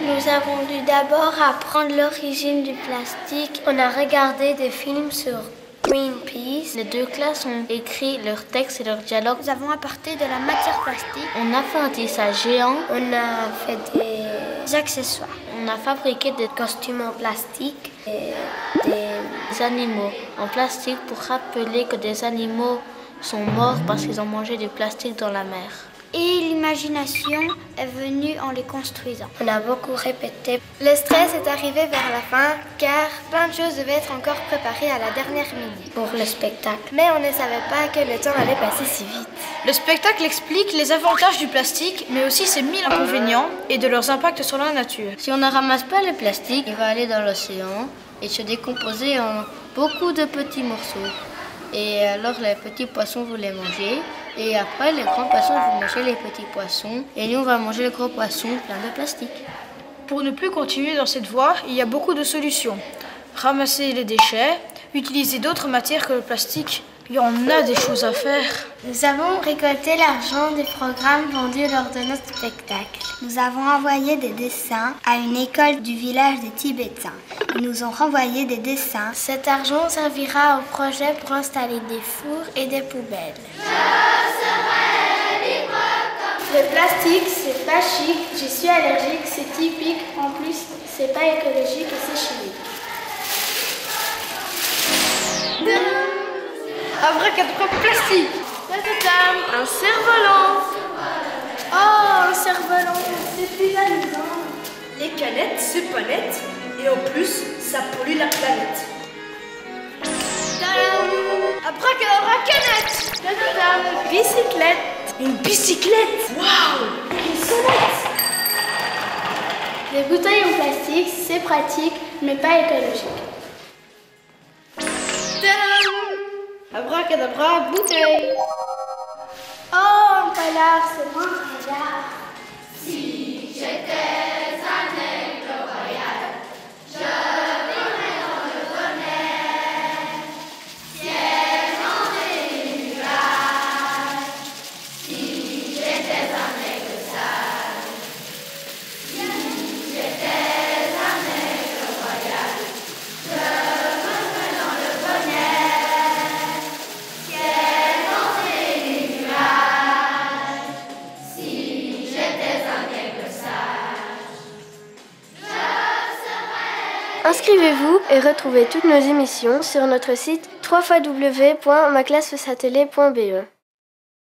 Nous avons dû d'abord apprendre l'origine du plastique. On a regardé des films sur Greenpeace. Les deux classes ont écrit leurs textes et leurs dialogues. Nous avons apporté de la matière plastique. On a fait un tissage géant. On a fait des accessoires. On a fabriqué des costumes en plastique et des animaux en plastique pour rappeler que des animaux sont morts parce qu'ils ont mangé du plastique dans la mer. Et l'imagination est venue en les construisant. On a beaucoup répété. Le stress est arrivé vers la fin car plein de choses devaient être encore préparées à la dernière minute pour le spectacle. Mais on ne savait pas que le temps allait passer si vite. Le spectacle explique les avantages du plastique, mais aussi ses 1000 inconvénients et de leurs impacts sur la nature. Si on ne ramasse pas le plastique, il va aller dans l'océan et se décomposer en beaucoup de petits morceaux. Et alors les petits poissons vont les manger. Et après, les grands poissons vont manger les petits poissons. Et nous, on va manger les gros poissons pleins de plastique. Pour ne plus continuer dans cette voie, il y a beaucoup de solutions. Ramasser les déchets, utiliser d'autres matières que le plastique. Il y en a des choses à faire. Nous avons récolté l'argent des programmes vendus lors de notre spectacle. Nous avons envoyé des dessins à une école du village des Tibétains. Ils nous ont renvoyé des dessins. Cet argent servira au projet pour installer des fours et des poubelles. Le plastique, c'est pas chic, je suis allergique, c'est typique. En plus, c'est pas écologique et c'est chimique. Abracadabra plastique. Tadadam, un cerf-volant. Oh, un cerf-volant, c'est plus amusant. Les canettes, c'est pas net. Et en plus, ça pollue la planète. Tadam, abracadabra canette. Tadadam, bicyclette. Une bicyclette. Waouh. Une sonnette. Les bouteilles en plastique, c'est pratique, mais pas écologique. Tadam. Abracadabra bouteille. Oh, un polar, c'est moi un polar. Si j'étais un aigle royal, je vivrais dans le bonnet, siégeant des nuages. Si j'étais un aigle sage, si j'étais un aigle royal, je vivrais dans le bonnet, siégeant des nuages. Si j'étais un aigle sage, je serais... Inscrivez-vous et retrouvez toutes nos émissions sur notre site www.maclassesatellé.be.